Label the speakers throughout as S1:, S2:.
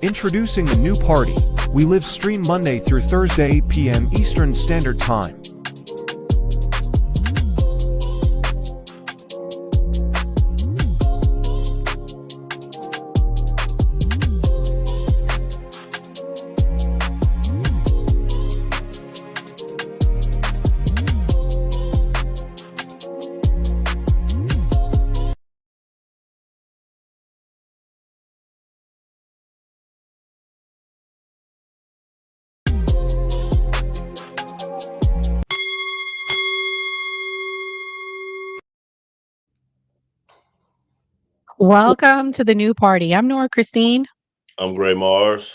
S1: Introducing the new party. We live stream Monday through Thursday 8 p.m. Eastern Standard Time.
S2: Welcome to the new party. I'm Nora Christine,
S3: I'm Gray Mars.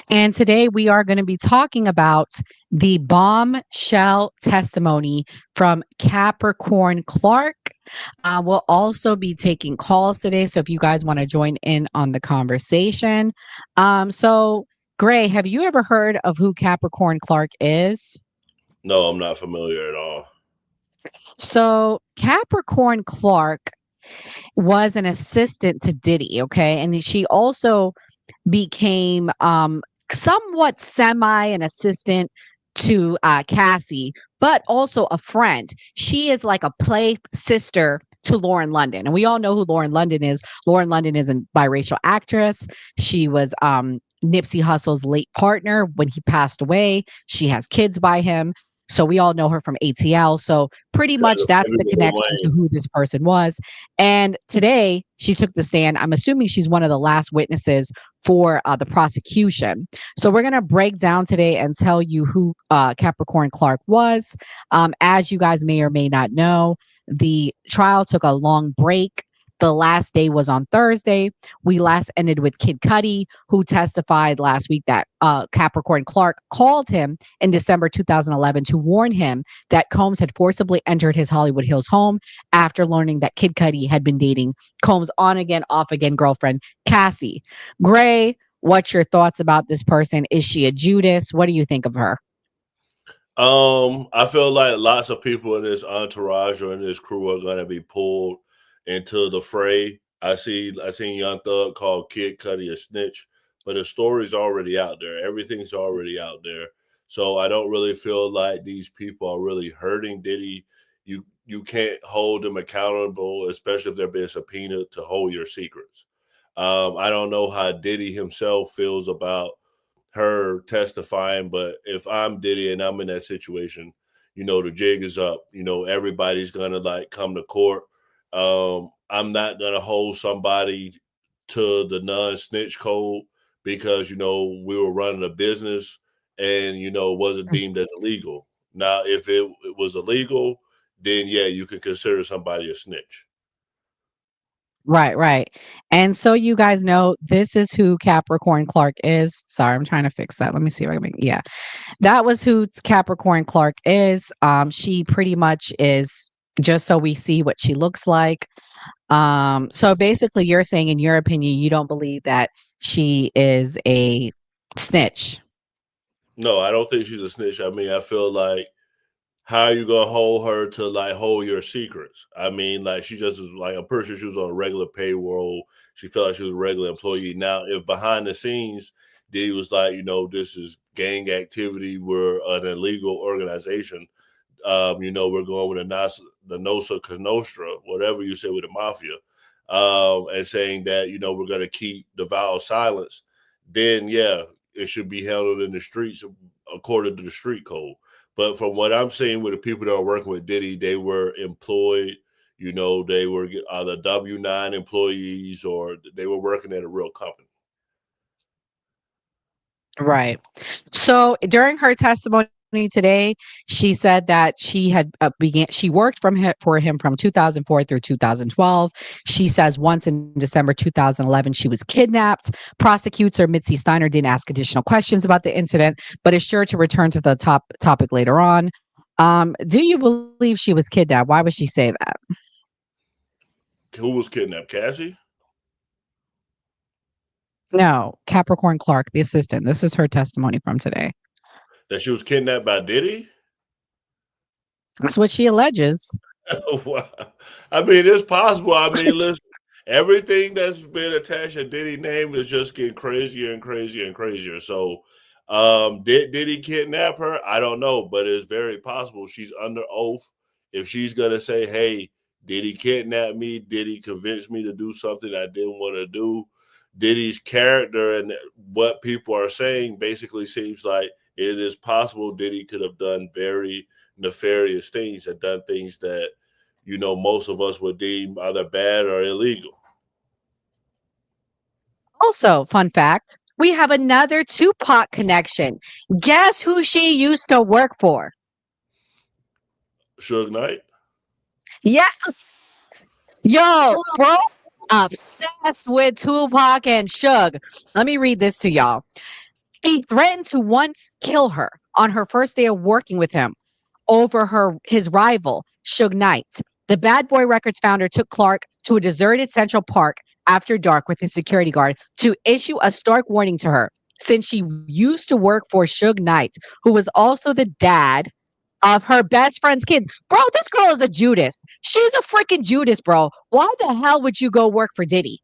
S2: and today we are going to be talking about the bombshell testimony from Capricorn Clark. We'll also be taking calls today, so if you guys want to join in on the conversation. So, Gray, have you ever heard of who Capricorn Clark is?
S3: No, I'm not familiar at all.
S2: So, Capricorn Clark was an assistant to Diddy, okay? And she also became somewhat semi an assistant to Cassie, but also a friend. She is like a play sister to Lauren London. And we all know who Lauren London is. Lauren London is a biracial actress. She was Nipsey Hussle's late partner when he passed away. She has kids by him. So we all know her from ATL. So pretty much that's the connection to who this person was. And today she took the stand. I'm assuming she's one of the last witnesses for the prosecution. So we're going to break down today and tell you who Capricorn Clark was. As you guys may or may not know, the trial took a long break. The last day was on Thursday. We last ended with Kid Cudi, who testified last week that Capricorn Clark called him in December 2011 to warn him that Combs had forcibly entered his Hollywood Hills home after learning that Kid Cudi had been dating Combs' on again, off again girlfriend, Cassie. Gray, what's your thoughts about this person? Is she a Judas? What do you think of her?
S3: I feel like lots of people in this entourage or in this crew are going to be pulled into the fray. I seen Young Thug call Kid Cudi a snitch, but the story's already out there. Everything's already out there. So I don't really feel like these people are really hurting Diddy. You can't hold them accountable, especially if they're being subpoenaed to hold your secrets. I don't know how Diddy himself feels about her testifying, but if I'm Diddy and I'm in that situation, the jig is up. Everybody's gonna like come to court. I'm not gonna hold somebody to the non-snitch code because we were running a business and it wasn't deemed as illegal. Now, if it was illegal, then yeah, you can consider somebody a snitch.
S2: Right. And so you guys know this is who Capricorn Clark is. Sorry, I'm trying to fix that. Let me see if I can yeah. That was who Capricorn Clark is. She pretty much is, just so we see what she looks like. So basically you're saying, in your opinion, you don't believe that she is a snitch.
S3: No, I don't think she's a snitch. I mean, I feel like how are you gonna hold her to like hold your secrets? I mean, like she just is like, I'm pretty sure she was on a regular payroll. She felt like she was a regular employee. Now, if behind the scenes Diddy was like, this is gang activity, we're an illegal organization. We're going with the Nosa Nostra, whatever you say with the mafia, and saying that we're gonna keep the vow of silence. Then yeah, it should be handled in the streets according to the street code. But from what I'm seeing with the people that are working with Diddy, they were employed, they were either W-9 employees or they were working at a real company.
S2: Right. So during her testimony today, she said that she had she worked for him from 2004 through 2012. She says once in December 2011 she was kidnapped. Prosecutor Mitzi Steiner didn't ask additional questions about the incident, but is sure to return to the topic later on. Do you believe she was kidnapped? Why would she say that?
S3: Who was kidnapped? Cassie?
S2: No, Capricorn Clark, the assistant. This is her testimony from today.
S3: That she was kidnapped by Diddy?
S2: That's what she alleges.
S3: I mean, it's possible. I mean, listen, Everything that's been attached to Diddy name is just getting crazier and crazier and crazier. So, did he kidnap her? I don't know, but it's very possible. She's under oath. If she's gonna say, "Hey, did he kidnap me? Did he convince me to do something I didn't want to do?" Diddy's character and what people are saying basically seems like it is possible Diddy could have done very nefarious things and done things that most of us would deem either bad or illegal.
S2: Also, fun fact, we have another Tupac connection. Guess who she used to work for?
S3: Suge Knight.
S2: Yeah. Yo, bro, obsessed with Tupac and Suge. Let me read this to y'all. He threatened to once kill her on her first day of working with him over his rival, Suge Knight. The Bad Boy Records founder took Clark to a deserted Central Park after dark with his security guard to issue a stark warning to her, since she used to work for Suge Knight, who was also the dad of her best friend's kids. Bro, this girl is a Judas. She's a freaking Judas, bro. Why the hell would you go work for Diddy?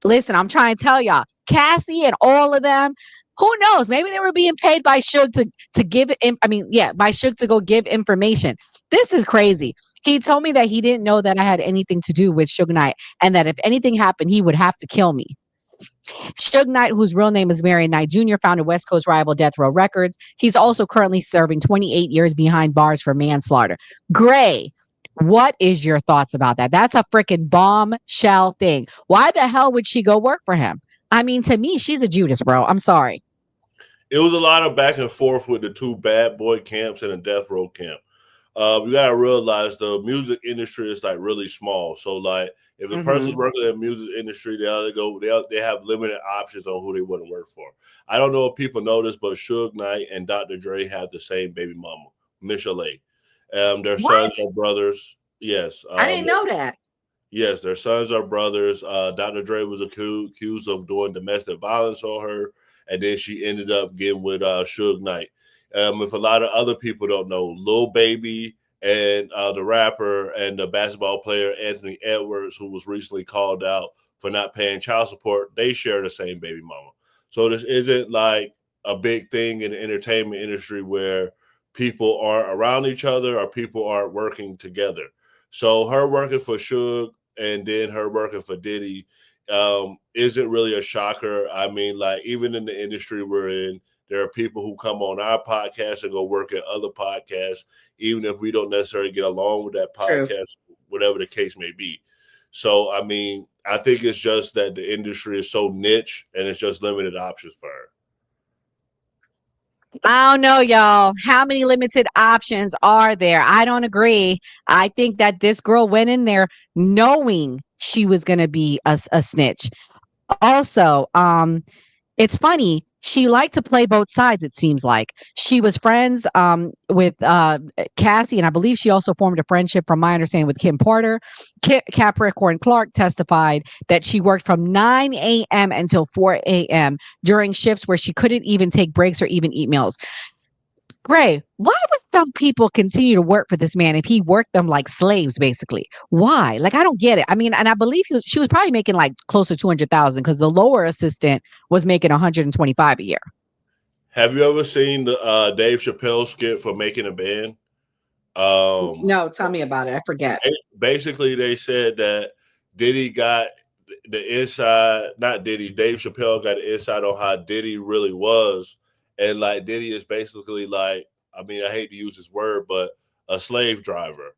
S2: Listen, I'm trying to tell y'all, Cassie and all of them, who knows? Maybe they were being paid by Suge to give by Suge to go give information. This is crazy. He told me that he didn't know that I had anything to do with Suge Knight, and that if anything happened, he would have to kill me. Suge Knight, whose real name is Marion Knight Jr., founded West Coast rival Death Row Records. He's also currently serving 28 years behind bars for manslaughter. Gray, what is your thoughts about that? That's a freaking bombshell thing. Why the hell would she go work for him? I mean, to me, she's a Judas, bro. I'm sorry.
S3: It was a lot of back and forth with the two bad boy camps and the death row camp. You gotta realize the music industry is like really small. So like if a person's working in the music industry, they have limited options on who they want to work for. I don't know if people know this, but Suge Knight and Dr. Dre have the same baby mama, Michelle. Their sons are brothers. Yes.
S2: I didn't know that.
S3: Yes, their sons are brothers. Dr. Dre was accused of doing domestic violence on her, and then she ended up getting with Suge Knight. If a lot of other people don't know, Lil Baby and the rapper and the basketball player Anthony Edwards, who was recently called out for not paying child support, they share the same baby mama. So this isn't like a big thing in the entertainment industry where people aren't around each other or people aren't working together. So her working for Suge and then her working for Diddy isn't really a shocker. I mean, like even in the industry we're in, there are people who come on our podcast and go work at other podcasts, even if we don't necessarily get along with that podcast, True. Whatever the case may be. So, I mean, I think it's just that the industry is so niche and it's just limited options for her.
S2: I don't know, y'all. How many limited options are there? I don't agree. I think that this girl went in there knowing she was going to be a snitch. Also, it's funny. She liked to play both sides, it seems like. She was friends with Cassie, and I believe she also formed a friendship, from my understanding, with Kim Porter. Capricorn Clark testified that she worked from 9 a.m. until 4 a.m. during shifts where she couldn't even take breaks or even eat meals. Gray, why would some people continue to work for this man if he worked them like slaves, basically? Why? Like, I don't get it. I mean, and I believe she was probably making like close to 200,000 because the lower assistant was making 125 a year.
S3: Have you ever seen the Dave Chappelle skit for Making a Band?
S2: No, tell me about it. I forget.
S3: Basically, they said that Diddy got the inside, not Diddy, Dave Chappelle got the inside on how Diddy really was. And like Diddy is basically like, I mean, I hate to use this word, but a slave driver.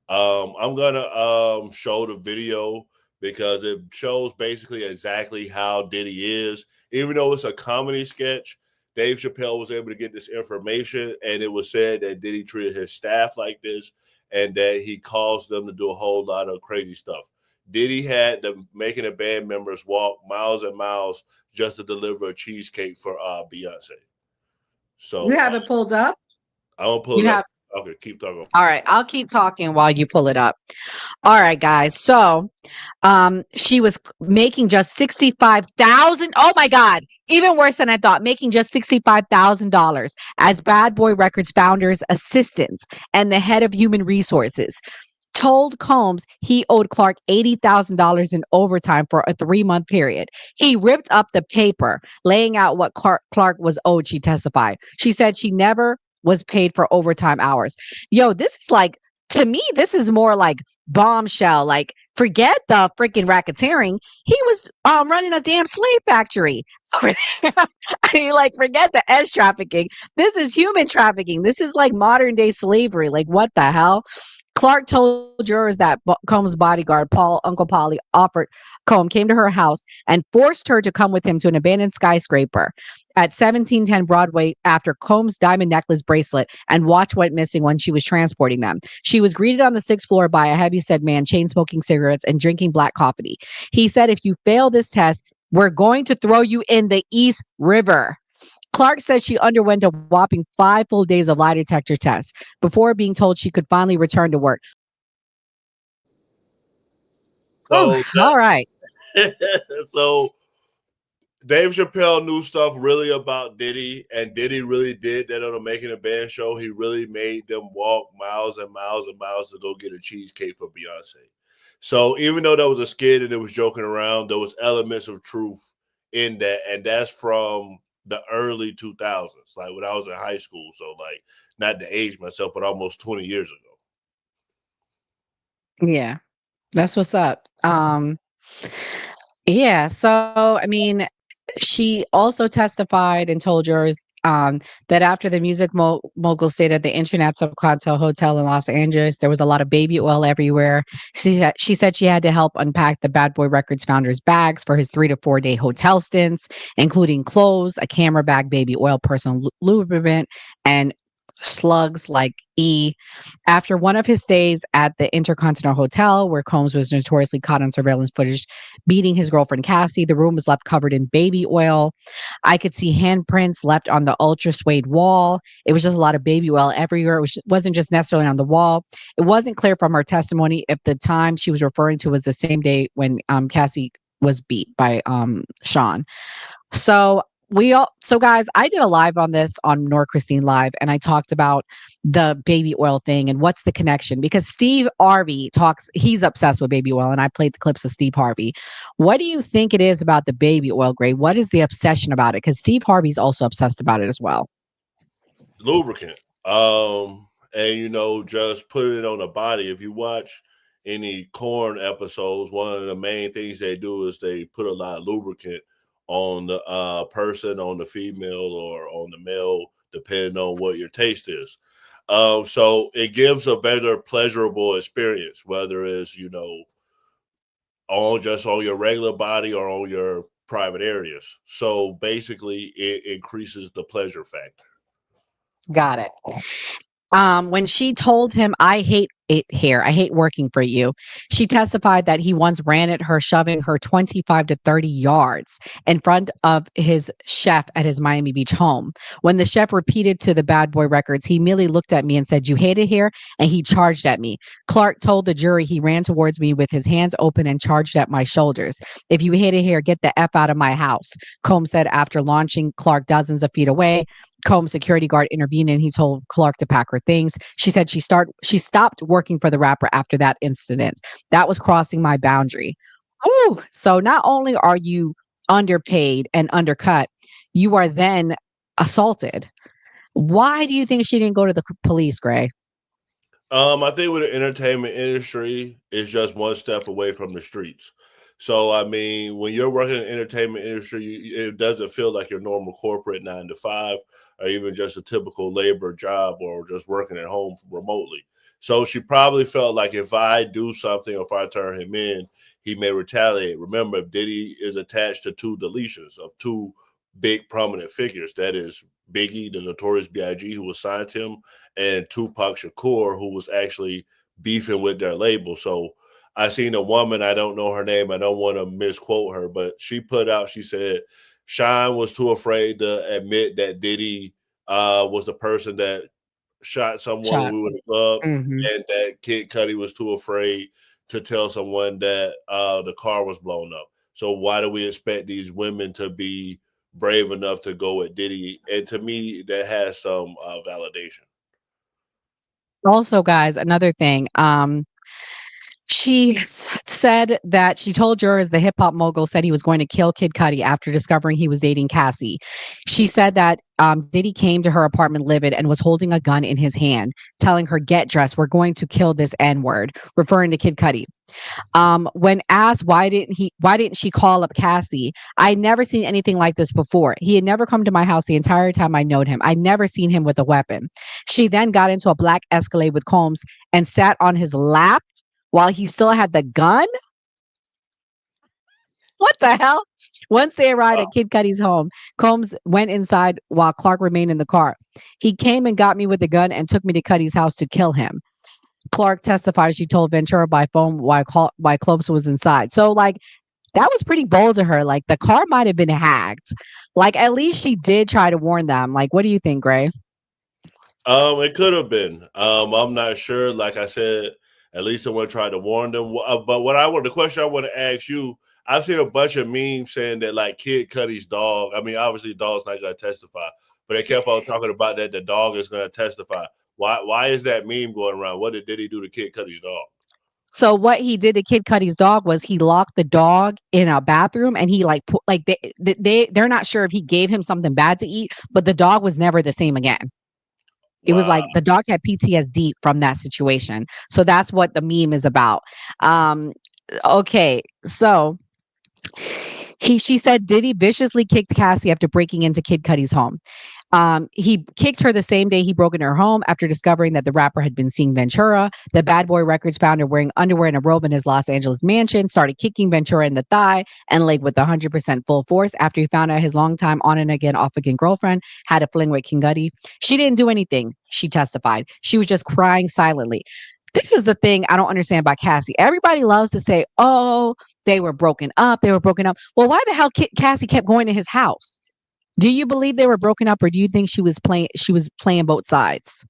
S3: I'm gonna show the video because it shows basically exactly how Diddy is. Even though it's a comedy sketch, Dave Chappelle was able to get this information, and it was said that Diddy treated his staff like this, and that he caused them to do a whole lot of crazy stuff. Diddy had the Making a Band members walk miles and miles just to deliver a cheesecake for Beyonce. So
S2: you have it pulled up?
S3: I won't pull it up. Okay, keep talking.
S2: All right, I'll keep talking while you pull it up. All right, guys. So she was making just $65,000. Oh my God, even worse than I thought, making just $65,000 as Bad Boy Records founder's assistant and the head of human resources. told Combs he owed Clark $80,000 in overtime for a 3-month period. He ripped up the paper laying out what Clark was owed, she testified. She said she never was paid for overtime hours. Yo, this is like, to me, this is more like bombshell. Like, forget the freaking racketeering. He was running a damn slave factory over there. I mean, like, forget the S trafficking. This is human trafficking. This is like modern day slavery. Like, what the hell? Clark told jurors that Combs' bodyguard, Uncle Polly, came to her house and forced her to come with him to an abandoned skyscraper at 1710 Broadway after Combs' diamond necklace bracelet and watch went missing when she was transporting them. She was greeted on the 6th floor by a heavyset man, chain smoking cigarettes and drinking black coffee. He said, "If you fail this test, we're going to throw you in the East River." Clark says she underwent a whopping 5 full days of lie detector tests before being told she could finally return to work.
S3: So
S2: All right.
S3: so Dave Chappelle knew stuff really about Diddy, and Diddy really did that on the Making a Band show. He really made them walk miles and miles and miles to go get a cheesecake for Beyonce. So even though that was a skit and it was joking around, there was elements of truth in that, and that's from the early 2000s, like when I was in high school. So like, not to age myself, but almost 20 years ago.
S2: Yeah, that's what's up. Yeah, so I mean, she also testified and told jurors that after the music mogul stayed at the Intercontinental Hotel in Los Angeles, there was a lot of baby oil everywhere. She said she had to help unpack the Bad Boy Records founder's bags for his 3 to 4 day hotel stints, including clothes, a camera bag, baby oil, personal lubricant, and slugs like E. After one of his stays at the Intercontinental Hotel, where Combs was notoriously caught on surveillance footage beating his girlfriend Cassie, the room was left covered in baby oil. I could see handprints left on the ultra suede wall. It was just a lot of baby oil everywhere. It wasn't just necessarily on the wall. It wasn't clear from her testimony if the time she was referring to was the same day when Cassie was beat by Sean. So guys, I did a live on this on Nor Christine Live, and I talked about the baby oil thing and what's the connection, because Steve Harvey he's obsessed with baby oil, and I played the clips of Steve Harvey. What do you think it is about the baby oil, Gray? What is the obsession about it? Because Steve Harvey's also obsessed about it as well.
S3: Lubricant. And just putting it on the body. If you watch any Corn episodes, one of the main things they do is they put a lot of lubricant on the person, on the female, or on the male, depending on what your taste is. So it gives a better pleasurable experience, whether it's on your regular body or on your private areas. So basically, it increases the pleasure factor.
S2: Got it. When she told him, "I hate it here. I hate working for you," she testified that he once ran at her, shoving her 25 to 30 yards in front of his chef at his Miami Beach home. When the chef repeated to the Bad Boy Records, he merely looked at me and said, "You hate it here?" And he charged at me. Clark told the jury he ran towards me with his hands open and charged at my shoulders. "If you hate it here, get the F out of my house," Combs said after launching Clark dozens of feet away. Combs' security guard intervened and he told Clark to pack her things. She said she stopped working for the rapper after that incident. "That was crossing my boundary." Ooh, so not only are you underpaid and undercut, you are then assaulted. Why do you think she didn't go to the police, Gray?
S3: I think with the entertainment industry, it's just one step away from the streets. So, I mean, when you're working in the entertainment industry, it doesn't feel like your normal corporate 9 to 5, or even just a typical labor job, or just working at home remotely. So she probably felt like if I do something, or if I turn him in, he may retaliate. Remember, Diddy is attached to 2 deletions of 2 big prominent figures. That is Biggie, the Notorious B.I.G., who was signed to him, and Tupac Shakur, who was actually beefing with their label. So I seen a woman, I don't know her name, I don't want to misquote her, but she said Sean was too afraid to admit that Diddy was the person that shot someone when we were in the club, and that Kid Cudi was too afraid to tell someone that the car was blown up. So why do we expect these women to be brave enough to go at Diddy? And to me, that has some validation.
S2: Also, guys, another thing. She said that she told jurors the hip hop mogul said he was going to kill Kid Cudi after discovering he was dating Cassie. She said that Diddy came to her apartment livid and was holding a gun in his hand, telling her, "Get dressed. We're going to kill this N-word," referring to Kid Cudi. When asked why didn't she call up Cassie, "I never seen anything like this before. He had never come to my house the entire time I knowed him. I'd never seen him with a weapon." She then got into a black Escalade with Combs and sat on his lap while he still had the gun. What the hell? Once they arrived at Kid Cudi's home, Combs went inside while Clark remained in the car. "He came and got me with a gun and took me to Cudi's house to kill him." Clark testified she told Ventura by phone while Combs was inside. So, like, that was pretty bold of her. Like, the car might have been hacked. Like, at least she did try to warn them. Like, what do you think, Gray?
S3: It could have been. I'm not sure. Like I said, at least someone tried to warn them. But the question I want to ask you, I've seen a bunch of memes saying that, like, Kid Cudi's dog. I mean, obviously, the dog's not going to testify, but they kept on talking about that the dog is going to testify. Why is that meme going around? What did Diddy do to Kid Cudi's dog?
S2: So what he did to Kid Cudi's dog was he locked the dog in a bathroom, and he they're not sure if he gave him something bad to eat, but the dog was never the same again. It was like the dog had PTSD from that situation. So that's what the meme is about. Okay, so she said Diddy viciously kicked Cassie after breaking into Kid Cudi's home. He kicked her the same day he broke into her home after discovering that the rapper had been seeing Ventura. The Bad Boy Records founder, wearing underwear and a robe in his Los Angeles mansion, started kicking Ventura in the thigh and leg with 100% full force after he found out his longtime on and again, off again girlfriend had a fling with King Cudi. She didn't do anything, she testified. She was just crying silently. This is the thing I don't understand about Cassie. Everybody loves to say, "Oh, they were broken up. They were broken up." Well, why the hell Cassie kept going to his house? Do you believe they were broken up, or do you think she was playing both sides?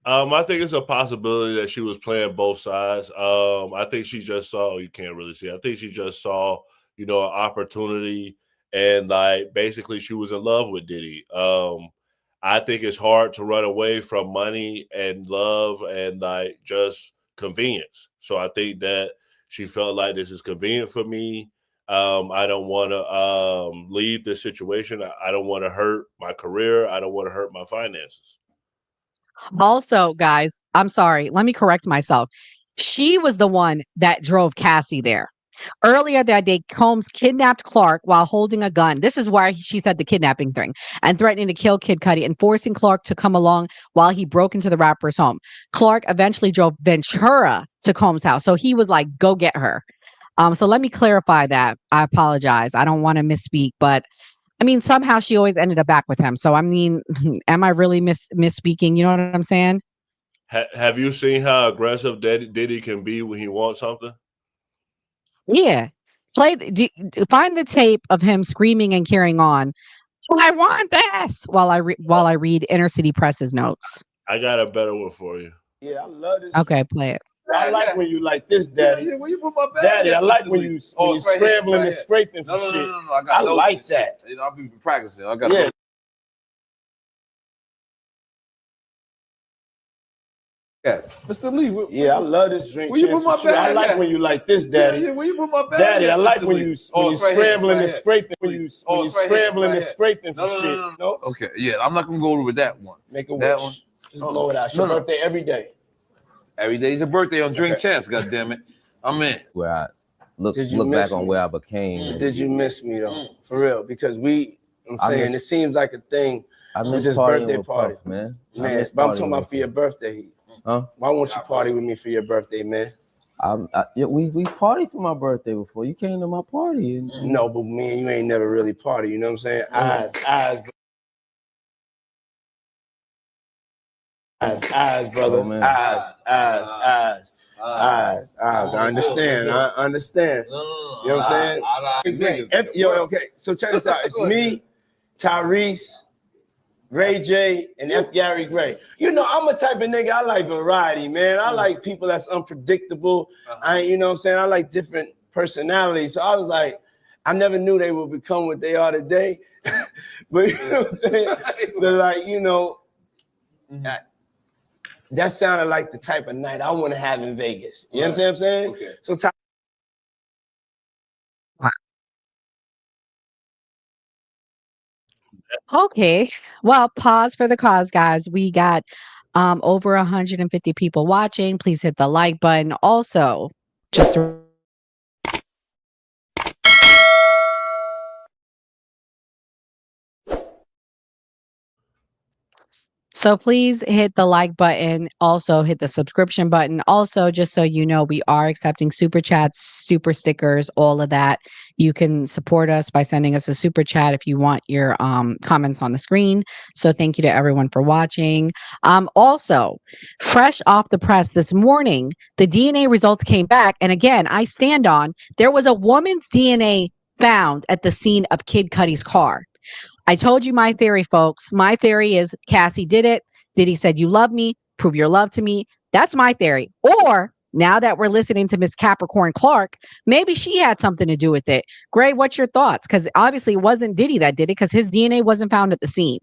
S3: I think it's a possibility that she was playing both sides. I think she just saw, you can't really see. I think she just saw, an opportunity, and, like, basically she was in love with Diddy. I think it's hard to run away from money and love and, like, just convenience. So I think that she felt like, this is convenient for me. I don't want to leave this situation. I don't want to hurt my career. I don't want to hurt my finances.
S2: Also, guys, I'm sorry. Let me correct myself. She was the one that drove Cassie there. Earlier that day, Combs kidnapped Clark while holding a gun. This is why she said the kidnapping thing, and threatening to kill Kid Cudi and forcing Clark to come along while he broke into the rapper's home. Clark eventually drove Ventura to Combs' house. So he was like, "Go get her." So let me clarify that. I apologize. I don't want to misspeak, but I mean, somehow she always ended up back with him. So, I mean, am I really misspeaking? You know what I'm saying?
S3: Have you seen how aggressive Diddy can be when he wants something?
S2: Yeah. Find the tape of him screaming and carrying on. "I want this," while I read Inner City Press's notes.
S3: I got a better one for you.
S4: Yeah, I love this.
S2: Okay, play it.
S4: I like when you like this, Daddy.
S5: Yeah, when you put my bag
S4: Daddy, I
S5: down,
S4: like when you scrambling and scraping for shit.
S5: No.
S4: I like that.
S5: I'll be practicing. I got
S4: Yeah.
S5: Yeah, Mr. Lee.
S4: Yeah, I love this drink.
S5: Where you put my bag
S4: I like
S5: at?
S4: when you like this, Daddy.
S5: Yeah, when you put my bag
S4: Daddy,
S5: at,
S4: I like
S5: Mr.
S4: when
S5: Lee.
S4: you
S5: it's right
S4: scrambling
S5: here,
S4: and
S5: it's right
S4: scraping.
S5: here.
S4: When you
S5: It's right here,
S4: scrambling and
S5: it's right
S4: scraping for
S5: here.
S4: shit.
S5: No. Okay, yeah, I'm not gonna go over that one.
S4: Make a
S5: That
S4: wish.
S5: one?
S4: Just blow it out. It's your
S5: No.
S4: birthday every day.
S5: Every day's a birthday on Drink
S4: Okay.
S5: Champs. God damn it, I'm in.
S6: Where I look
S4: Did you
S6: back
S4: miss
S6: on
S4: me?
S6: where I became.
S4: Did you miss me though? For real? Because I'm
S6: I
S4: saying
S6: miss-
S4: it seems like a thing.
S6: I
S4: It's
S6: miss
S4: his
S6: partying
S4: birthday
S6: with
S4: party.
S6: Puff, man. I
S4: Man,
S6: miss
S4: but I'm
S6: partying
S4: talking about
S6: with
S4: for your
S6: him.
S4: birthday.
S6: Huh?
S4: Why won't you party with me for your birthday, man?
S6: We partied for my birthday before. You came to my party.
S4: No, but me and you ain't never really party. You know what I'm saying? Eyes, brother.
S6: Oh, man.
S4: Eyes. I understand. You know what I'm saying? Okay. So check this out. It's me, Tyrese, Ray J, and F. Gary Gray. You know, I'm a type of nigga, I like variety, man. I like people that's unpredictable. You know what I'm saying? I like different personalities. So I was like, I never knew they would become what they are today. But you know what I'm saying? But like, you know, that sounded like the type of night I want to have in Vegas. You understand what I'm saying?
S5: Okay.
S4: So
S2: Okay. Well, pause for the cause, guys. We got over 150 people watching. Please hit the like button. Also, just so please hit the like button. Also hit the subscription button. Also, just so you know, we are accepting super chats, super stickers, all of that. You can support us by sending us a super chat if you want your comments on the screen. So thank you to everyone for watching. Also, fresh off the press this morning, the DNA results came back. And again, I stand on, there was a woman's DNA found at the scene of Kid Cudi's car. I told you my theory, folks. My theory is Cassie did it. Diddy said, you love me, prove your love to me. That's my theory. Or now that we're listening to Miss Capricorn Clark, maybe she had something to do with it. Gray, what's your thoughts? Because obviously it wasn't Diddy that did it because his DNA wasn't found at the scene.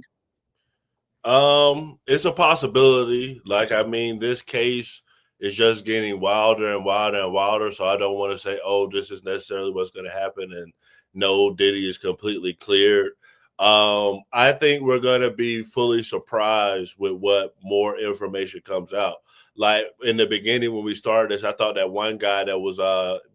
S3: It's a possibility. Like, I mean, this case is just getting wilder and wilder and wilder. So I don't want to say, oh, this is necessarily what's going to happen. And no, Diddy is completely cleared. I think we're going to be fully surprised with what more information comes out. Like in the beginning, when we started this, I thought that one guy that was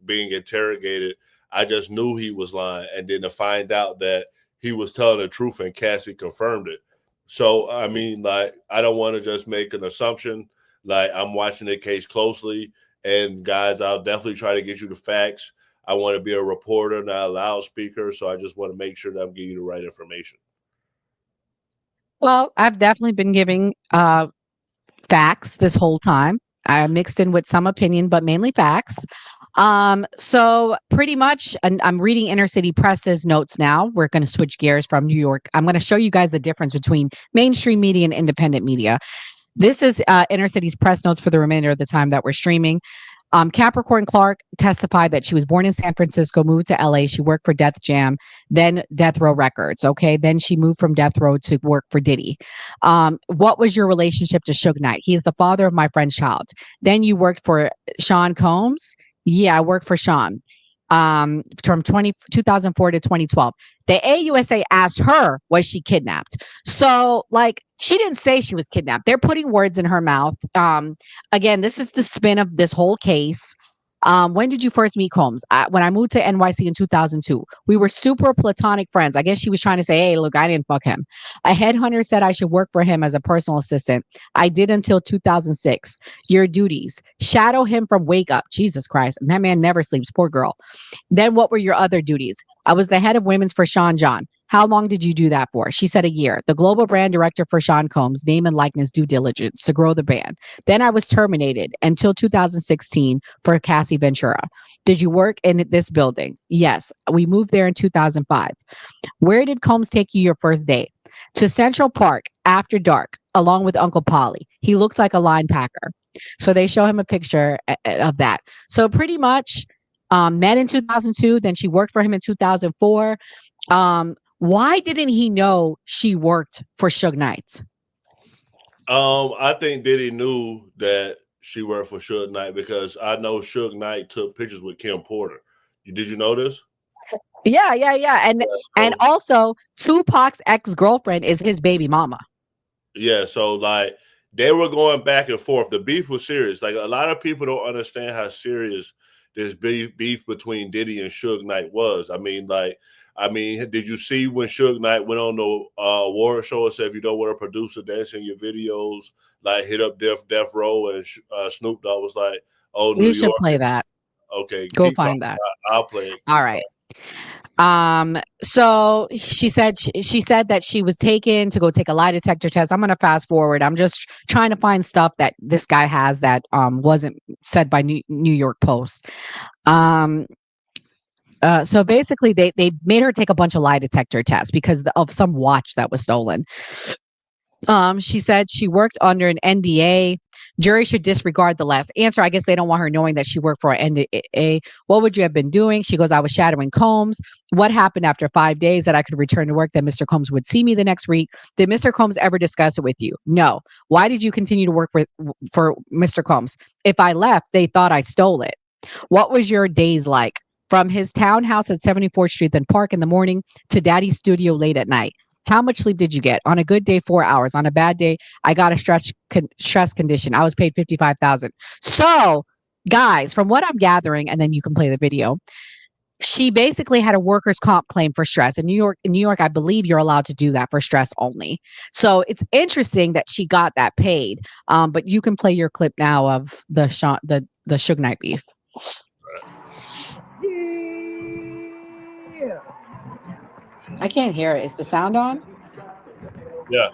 S3: being interrogated, I just knew he was lying. And then to find out that he was telling the truth and Cassie confirmed it. So, I mean, like, I don't want to just make an assumption. Like, I'm watching the case closely. And guys, I'll definitely try to get you the facts. I want to be a reporter, not a loudspeaker. So I just want to make sure that I'm giving you the right information.
S2: Well, I've definitely been giving facts this whole time. I mixed in with some opinion, but mainly facts. So pretty much, and I'm reading Inner City Press's notes now. We're going to switch gears from New York. I'm going to show you guys the difference between mainstream media and independent media. This is Inner City's press notes for the remainder of the time that we're streaming. Capricorn Clark testified that she was born in San Francisco, moved to LA. She worked for Def Jam, then Death Row Records. Okay. Then she moved from Death Row to work for Diddy. What was your relationship to Suge Knight? He is the father of my friend's child. Then you worked for Sean Combs. Yeah, I worked for Sean from 2004 to 2012. The AUSA asked her, was she kidnapped? So, like, she didn't say she was kidnapped. They're putting words in her mouth. Again, this is the spin of this whole case. When did you first meet Combs? When I moved to NYC in 2002. We were super platonic friends. I guess she was trying to say, hey, look, I didn't fuck him. A headhunter said I should work for him as a personal assistant. I did until 2006. Your duties: shadow him from Wake Up. Jesus Christ. And that man never sleeps. Poor girl. Then what were your other duties? I was the head of women's for Sean John. How long did you do that for? She said a year. The global brand director for Sean Combs, name and likeness due diligence to grow the brand. Then I was terminated until 2016 for Cassie Ventura. Did you work in this building? Yes. We moved there in 2005. Where did Combs take you your first date? To Central Park after dark, along with Uncle Polly. He looked like a linebacker. So they show him a picture of that. So pretty much met in 2002. Then she worked for him in 2004. Why didn't he know she worked for Suge Knight?
S3: I think Diddy knew that she worked for Suge Knight because I know Suge Knight took pictures with Kim Porter. Did you know this?
S2: Yeah. And also Tupac's ex-girlfriend is his baby mama.
S3: Yeah, so like they were going back and forth. The beef was serious. Like a lot of people don't understand how serious this beef between Diddy and Suge Knight was. I mean, did you see when Suge Knight went on the award show and said, if you don't want a producer dancing your videos, like hit up Death Row, and Snoop Dogg was like, oh, New
S2: You
S3: York.
S2: should play that.
S3: Okay.
S2: Go find that.
S3: I'll play it.
S2: All right. So she said that she was taken to go take a lie detector test. I'm going to fast forward. I'm just trying to find stuff that this guy has that wasn't said by New York Post. So basically they made her take a bunch of lie detector tests because of some watch that was stolen. She said she worked under an NDA Jury should disregard the last answer. I guess they don't want her knowing that she worked for an NDA. What would you have been doing? She goes, I was shadowing Combs. What happened after 5 days that I could return to work, that Mr. Combs would see me the next week? Did Mr. Combs ever discuss it with you? No. Why did you continue to work for Mr. Combs? If I left, they thought I stole it. What was your days like? From his townhouse at 74th Street, then Park in the morning, to Daddy's studio late at night. How much sleep did you get? On a good day, 4 hours. On a bad day, I got a stress condition. I was paid $55,000. So, guys, from what I'm gathering, and then you can play the video, she basically had a workers' comp claim for stress. In New York, I believe you're allowed to do that for stress only. So it's interesting that she got that paid. But you can play your clip now of the Suge Knight beef.
S7: Yeah.
S2: I can't hear it. Is the sound on?
S3: Yeah.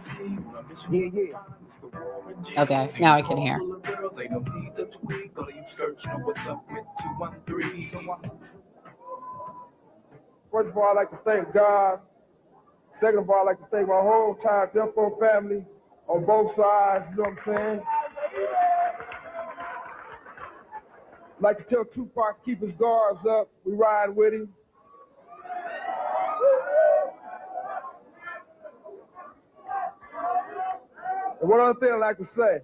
S2: Okay, now I can hear.
S7: First of all, I'd like to thank God. Second of all, I'd like to thank my whole entire Defo family on both sides. You know what I'm saying? I'd like to tell Tupac to keep his guards up. We ride with him. And one other thing I'd like to say,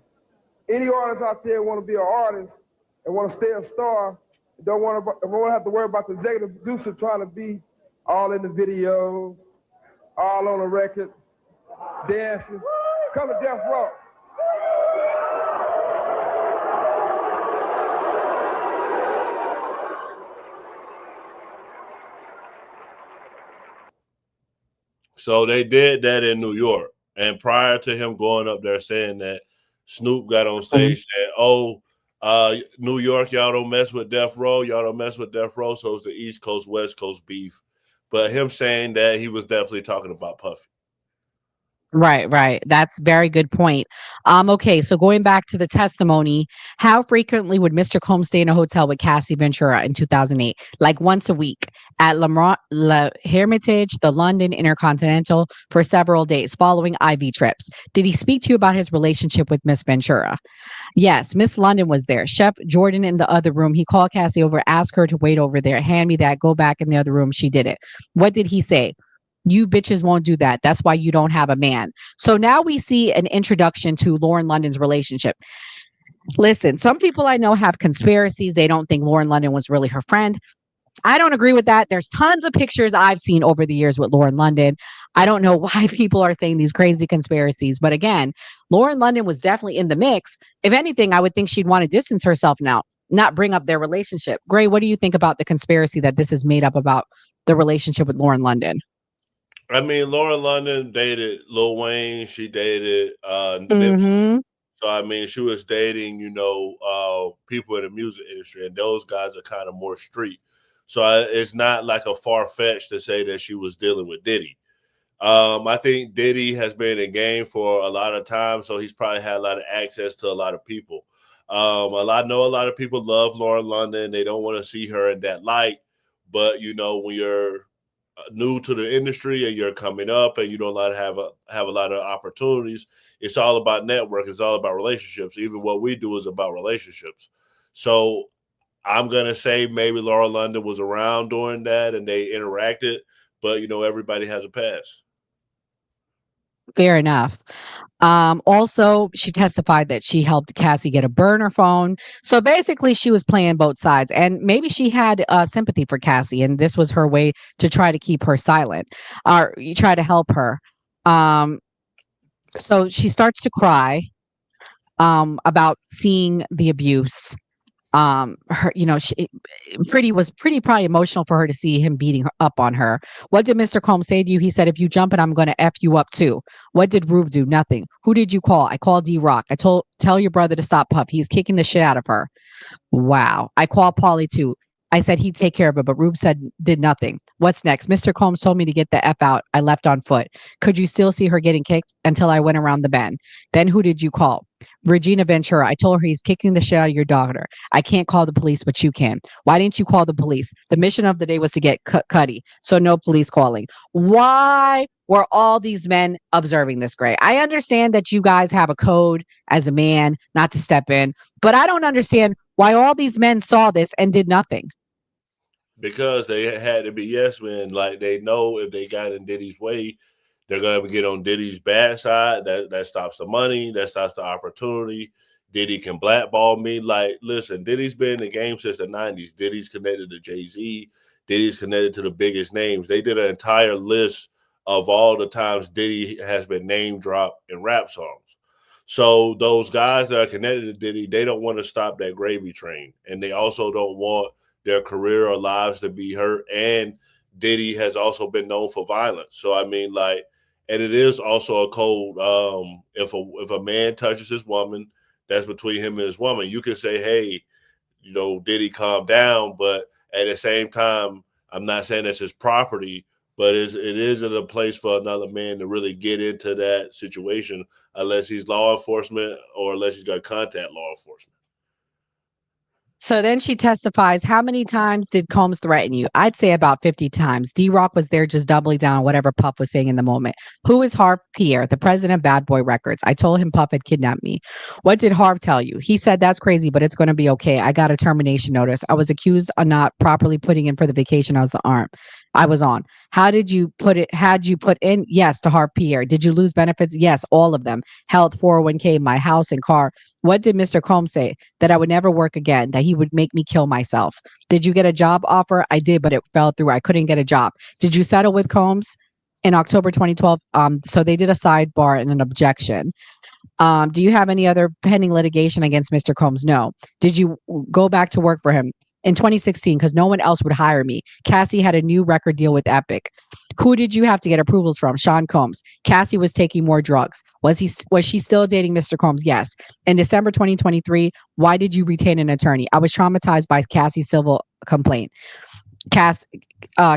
S7: any artist out there want to be an artist and want to stay a star, don't want to have to worry about the executive producer trying to be all in the video, all on the record, dancing. Come to Death Row.
S3: So they did that in New York. And prior to him going up there saying that, Snoop got on stage saying, oh, New York, y'all don't mess with Death Row. Y'all don't mess with Death Row. So it's the East Coast, West Coast beef. But him saying that, he was definitely talking about Puffy.
S2: Right. That's very good point. Okay, so going back to the testimony, how frequently would Mr. Combs stay in a hotel with Cassie Ventura in 2008? Like once a week at La Hermitage, the London Intercontinental, for several days following IV trips. Did he speak to you about his relationship with Miss Ventura? Yes, Miss London was there. Chef Jordan in the other room. He called Cassie over, asked her to wait over there. Hand me that. Go back in the other room. She did it. What did he say? You bitches won't do that. That's why you don't have a man. So now we see an introduction to Lauren London's relationship. Listen, some people I know have conspiracies. They don't think Lauren London was really her friend. I don't agree with that. There's tons of pictures I've seen over the years with Lauren London. I don't know why people are saying these crazy conspiracies. But again, Lauren London was definitely in the mix. If anything, I would think she'd want to distance herself now, not bring up their relationship. Gray, what do you think about the conspiracy that this is made up about the relationship with Lauren London?
S3: I mean, Lauren London dated Lil Wayne. She dated Nipsey. So, I mean, she was dating, people in the music industry, and those guys are kind of more street. So it's not like a far-fetched to say that she was dealing with Diddy. I think Diddy has been in game for a lot of time, so he's probably had a lot of access to a lot of people. I know a lot of people love Lauren London. They don't want to see her in that light. But, when you're new to the industry and you're coming up and you don't have a lot of opportunities, it's all about network. It's all about relationships. Even what we do is about relationships. So I'm going to say maybe Laura London was around doing that and they interacted, but everybody has a past.
S2: Fair enough. Also, she testified that she helped Cassie get a burner phone. So basically, she was playing both sides. And maybe she had sympathy for Cassie, and this was her way to try to keep her silent, or you try to help her. So she starts to cry about seeing the abuse. Her, she was probably emotional for her to see him beating her up on her. What did Mr. Combs say to you? He said, if you jump it, I'm going to F you up too. What did Rube do? Nothing. Who did you call? I called D-Rock. Tell your brother to stop Puff. He's kicking the shit out of her. Wow. I called Paulie too. I said he'd take care of it, but Rube did nothing. What's next? Mr. Combs told me to get the F out. I left on foot. Could you still see her getting kicked? Until I went around the bend. Then who did you call? Regina Ventura, I told her he's kicking the shit out of your daughter. I can't call the police, but you can. Why didn't you call the police? The mission of the day was to get Cuddy, so no police calling. Why were all these men observing this, Gray? I understand that you guys have a code as a man not to step in, but I don't understand why all these men saw this and did nothing.
S3: Because they had to be yes men. Like, they know if they got in Diddy's way, they're going to get on Diddy's bad side. That stops the money. That stops the opportunity. Diddy can blackball me. Like, listen, Diddy's been in the game since the 90s. Diddy's connected to Jay-Z. Diddy's connected to the biggest names. They did an entire list of all the times Diddy has been name dropped in rap songs. So those guys that are connected to Diddy, they don't want to stop that gravy train. And they also don't want their career or lives to be hurt. And Diddy has also been known for violence. So, I mean, like, and it is also a code. If a man touches his woman, that's between him and his woman. You can say, hey, Diddy, calm down. But at the same time, I'm not saying that's his property, but it isn't a place for another man to really get into that situation unless he's law enforcement or unless he's got to contact law enforcement.
S2: So then she testifies, how many times did Combs threaten you? I'd say about 50 times. D-Rock was there just doubling down on whatever Puff was saying in the moment. Who is Harv Pierre, the president of Bad Boy Records? I told him Puff had kidnapped me. What did Harv tell you? He said, that's crazy, but it's going to be okay. I got a termination notice. I was accused of not properly putting in for the vacation I was on. Had you put in? Yes, to Harv Pierre. Did you lose benefits? Yes, all of them. Health, 401k, my house and car. What did Mr. Combs say? That I would never work again, that he would make me kill myself. Did you get a job offer? I did, but it fell through. I couldn't get a job. Did you settle with Combs in October 2012? So they did a sidebar and an objection. Do you have any other pending litigation against Mr. Combs? No. Did you go back to work for him? In 2016, because no one else would hire me. Cassie had a new record deal with Epic. Who did you have to get approvals from? Sean Combs. Cassie was taking more drugs. Was she still dating Mr. Combs? Yes. In December 2023, why did you retain an attorney? I was traumatized by Cassie's civil complaint.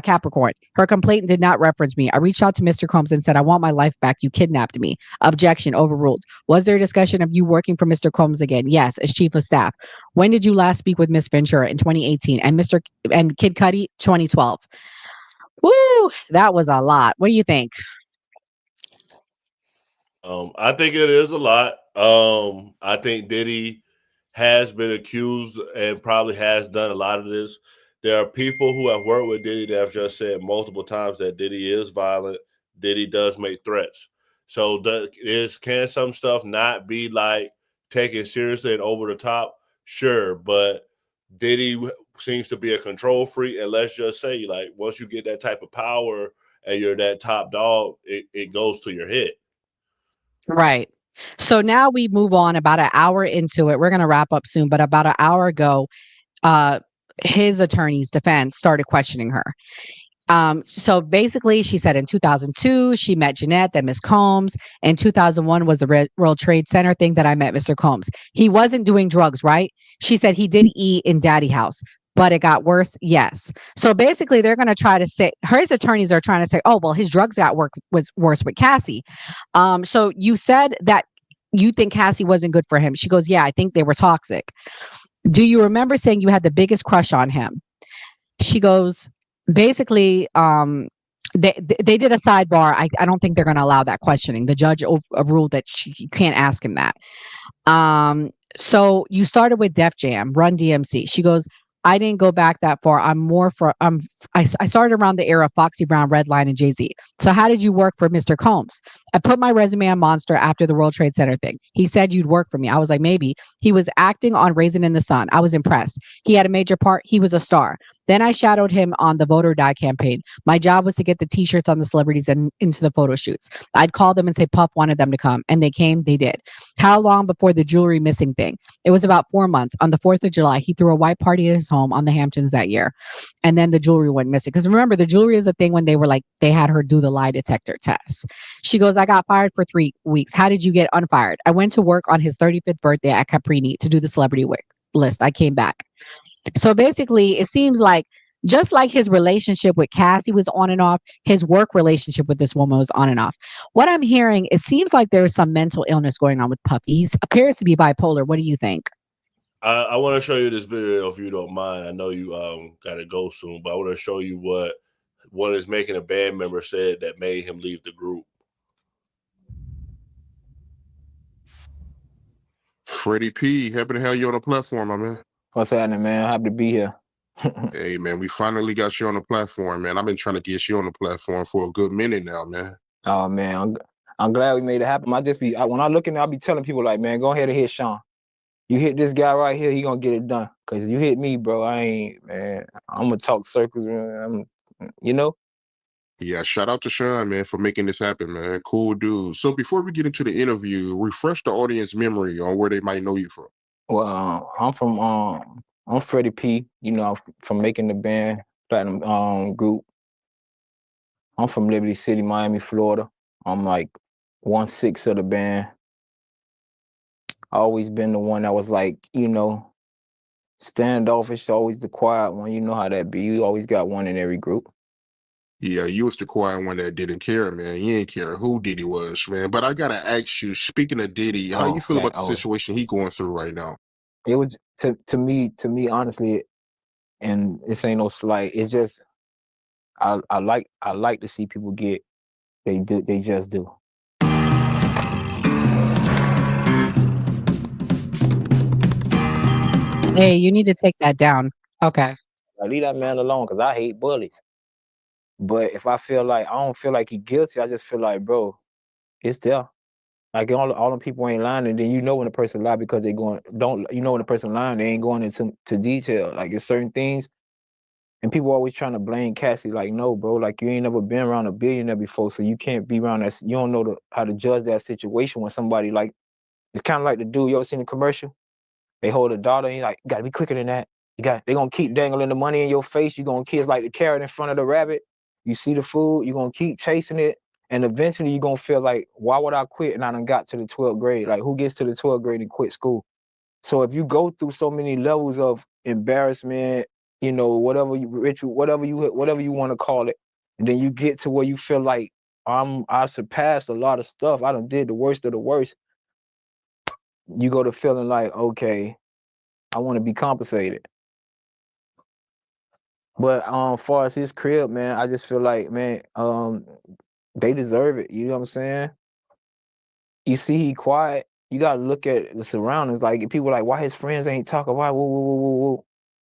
S2: Capricorn. Her complaint did not reference me. I reached out to Mr. Combs and said, I want my life back. You kidnapped me. Objection overruled. Was there a discussion of you working for Mr. Combs again? Yes, as chief of staff. When did you last speak with Miss Ventura? In 2018. And Kid Cudi, 2012. Woo, that was a lot. What do you think?
S3: I think it is a lot. I think Diddy has been accused and probably has done a lot of this. There are people who have worked with Diddy that have just said multiple times that Diddy is violent. Diddy does make threats. So can some stuff not be like taken seriously and over the top? Sure, but Diddy seems to be a control freak. And let's just say, like, once you get that type of power and you're that top dog, it goes to your head.
S2: Right. So now we move on about an hour into it. We're going to wrap up soon, but about an hour ago, his attorney's defense started questioning her. So basically, she said in 2002, she met Jeanette, then Miss Combs. In 2001 was the World Trade Center thing that I met Mr. Combs. He wasn't doing drugs, right? She said he did eat in Daddy house, but it got worse. Yes. So basically, they're going to try to say, his attorneys are trying to say, oh, well, his drugs was worse with Cassie. So you said that you think Cassie wasn't good for him. She goes, yeah, I think they were toxic. Do you remember saying you had the biggest crush on him? She goes, basically, they did a sidebar. I don't think they're going to allow that questioning. The judge ruled that you can't ask him that. So you started with Def Jam, Run DMC. She goes, I didn't go back that far. I started around the era of Foxy Brown, Redline, and Jay-Z. So how did you work for Mr. Combs? I put my resume on Monster after the World Trade Center thing. He said you'd work for me. I was like, maybe. He was acting on Raisin in the Sun. I was impressed. He had a major part. He was a star. Then I shadowed him on the Vote or Die campaign. My job was to get the t-shirts on the celebrities and into the photo shoots. I'd call them and say Puff wanted them to come. And they came. They did. How long before the jewelry missing thing? It was about 4 months. On the 4th of July, he threw a white party at his home on the Hamptons that year. And then the jewelry went missing. Because remember, the jewelry is a thing when they had her do the lie detector test. She goes, I got fired for 3 weeks. How did you get unfired? I went to work on his 35th birthday at Caprini to do the celebrity list. I came back. So basically, it seems like Just like his relationship with Cassie was on and off, his work relationship with this woman was on and off. What I'm hearing, it seems like there is some mental illness going on with Puffy. He appears to be bipolar. What do you think?
S3: I want to show you this video if you don't mind. I know you gotta go soon, but I want to show you what one is making a band member said that made him leave the group.
S8: Freddie P, happy to have you on the platform, my man.
S9: What's happening, man? Happy to be here.
S8: Hey, man, we finally got you on the platform, man. I've been trying to get you on the platform for a good minute now, man.
S9: Oh man, I'm glad we made it happen. When I look in there, I'll be telling people like, man, go ahead and hit Sean. You hit this guy right here, he gonna get it done. Cause you hit me, bro. I'm gonna talk circles, man.
S8: Yeah, shout out to Sean, man, for making this happen, man. Cool dude. So before we get into the interview, refresh the audience memory on where they might know you from.
S9: Well, I'm Freddie P. From making the band Platinum group. I'm from Liberty City, Miami, Florida. I'm like 1/6 of the band. I always been the one that was like, standoffish, always the quiet one. You know how that be. You always got one in every group.
S8: Yeah, you was the quiet one that didn't care, man. You didn't care who Diddy was, man. But I gotta ask you, speaking of Diddy, how you feel about the situation he going through right now?
S9: It was to me, honestly, and this ain't no slight. It's just I like to see people get they just do.
S2: Hey, you need to take that down. Okay.
S9: I leave that man alone because I hate bullies. But if I don't feel like he's guilty, I just feel like, bro, it's there. Like all the people ain't lying, and then when a person lie because they when a person lying, they ain't going into detail. Like it's certain things, and people always trying to blame Cassie. Like, no, bro, like you ain't never been around a billionaire before, so you can't be around that. You don't know how to judge that situation when somebody like it's kind of like the dude you ever seen the commercial. They hold a daughter, and you like, you gotta be quicker than that. They gonna keep dangling the money in your face. You gonna kiss like the carrot in front of the rabbit. You see the food, you gonna keep chasing it. And eventually you're going to feel like, why would I quit and I done got to the 12th grade? Like, who gets to the 12th grade and quit school? So if you go through so many levels of embarrassment, whatever you want to call it, and then you get to where you feel like, I surpassed a lot of stuff. I done did the worst of the worst. You go to feeling like, okay, I want to be compensated. But as far as his crib, man, I just feel like, man, they deserve it. You know what I'm saying? You see he quiet. You got to look at the surroundings. Like, people like, why his friends ain't talking? Why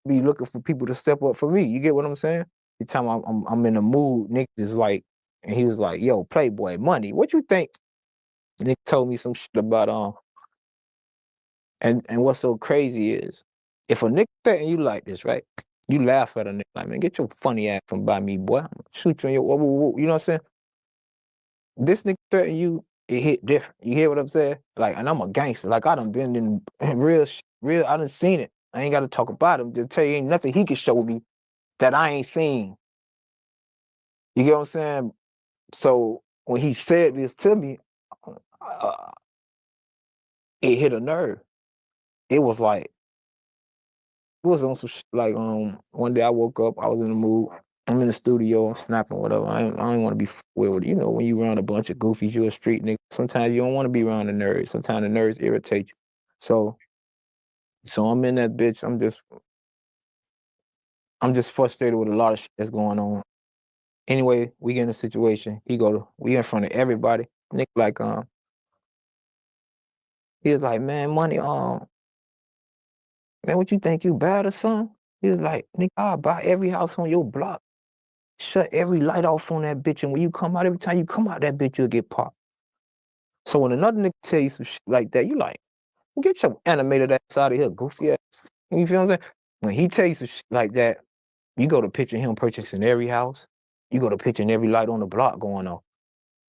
S9: be looking for people to step up for me? You get what I'm saying? The time I'm in the mood, Nick is like, and he was like, yo, Playboy, money. What you think? Nick told me some shit about, and what's so crazy is, if a nigga threaten you like this, right? You laugh at a nigga like, man, get your funny ass from by me, boy. I'm gonna shoot you in your, you know what I'm saying? This nigga threaten you, it hit different. You hear what I'm saying? Like, and I'm a gangster. Like, I done been in real, I done seen it. I ain't got to talk about him. Just tell you ain't nothing he can show me that I ain't seen. You get what I'm saying? So when he said this to me, it hit a nerve. It was like, it was on some shit. Like, one day I woke up, I was in the mood. I'm in the studio, I'm snapping, whatever. I don't want to be with it. When you around a bunch of goofies, you a street nigga. Sometimes you don't want to be around the nerds. Sometimes the nerds irritate you. So I'm in that bitch. I'm just frustrated with a lot of shit that's going on. Anyway, we get in a situation. We in front of everybody. Nick like, he was like, man, money, man, what you think, you bad or something? He was like, nigga, I'll buy every house on your block. Shut every light off on that bitch, and when you come out, every time you come out that bitch, you'll get popped. So when another nigga tell you some shit like that, you like, well, get your animated ass out of here, goofy ass. You feel what I'm saying? When he tell you some shit like that, you go to picture him purchasing every house. You go to picturing every light on the block going on.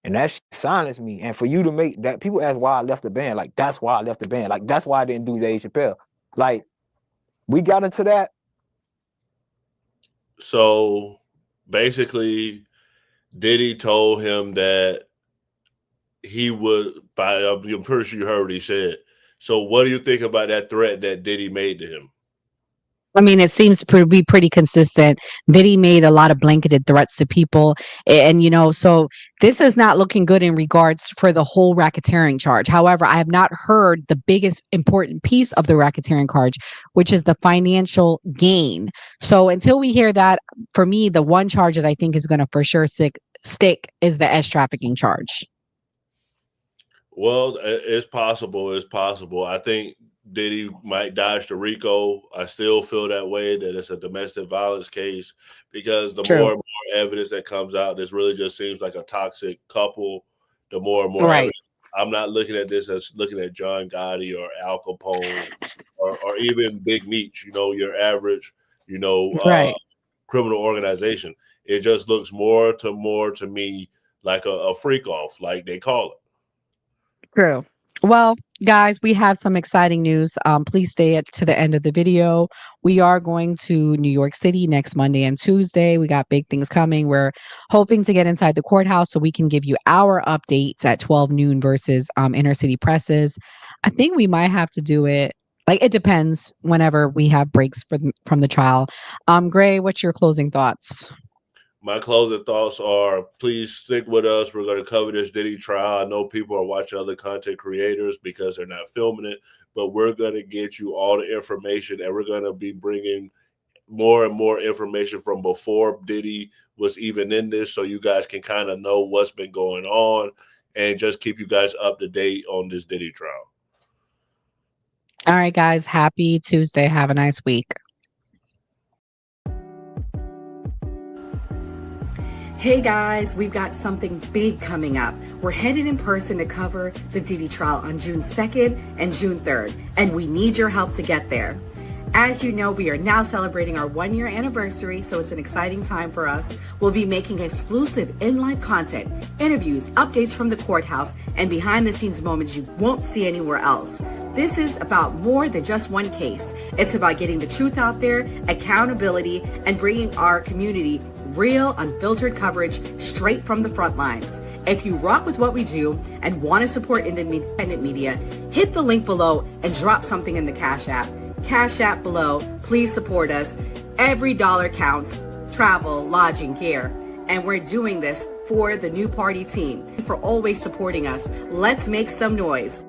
S9: And that shit silenced me. And for you to make that, people ask why I left the band. Like, that's why I left the band. Like, that's why I didn't do Dave Chappelle. Like, we got into that.
S3: So basically, Diddy told him that he would buy. I'm pretty sure you heard what he said. So what do you think about that threat that Diddy made to him?
S2: I mean, it seems to be pretty consistent. Diddy made a lot of blanketed threats to people. And, so this is not looking good in regards for the whole racketeering charge. However, I have not heard the biggest important piece of the racketeering charge, which is the financial gain. So until we hear that, for me, the one charge that I think is going to for sure stick is the S trafficking charge.
S3: Well, it's possible. It's possible. I think Diddy might dodge the RICO. I still feel that way, that it's a domestic violence case, because the more and more evidence that comes out, this really just seems like a toxic couple. The more and more evidence. I'm not looking at this as looking at John Gotti or Al Capone or even Big Meech, your average, criminal organization. It just looks more to me like a freak off, like they call it.
S2: True. Well, guys, we have some exciting news. Please stay to the end of the video. We are going to New York City next Monday and Tuesday. We got big things coming. We're hoping to get inside the courthouse so we can give you our updates at 12 noon versus inner city presses. I think we might have to do it. Like, it depends whenever we have breaks from the trial. Gray, what's your closing thoughts?
S3: My closing thoughts are, please stick with us. We're going to cover this Diddy trial. I know people are watching other content creators because they're not filming it, but we're going to get you all the information, and we're going to be bringing more and more information from before Diddy was even in this, so you guys can kind of know what's been going on and just keep you guys up to date on this Diddy trial.
S2: All right, guys. Happy Tuesday. Have a nice week.
S10: Hey guys, we've got something big coming up. We're headed in person to cover the Diddy trial on June 2nd and June 3rd, and we need your help to get there. As you know, we are now celebrating our 1-year anniversary, so it's an exciting time for us. We'll be making exclusive in-life content, interviews, updates from the courthouse, and behind-the-scenes moments you won't see anywhere else. This is about more than just one case. It's about getting the truth out there, accountability, and bringing our community real, unfiltered coverage straight from the front lines. If you rock with what we do and want to support independent media, hit the link below and drop something in the Cash App. Cash App below. Please support us. Every dollar counts. Travel, lodging, care. And we're doing this for the new party team. For always supporting us. Let's make some noise.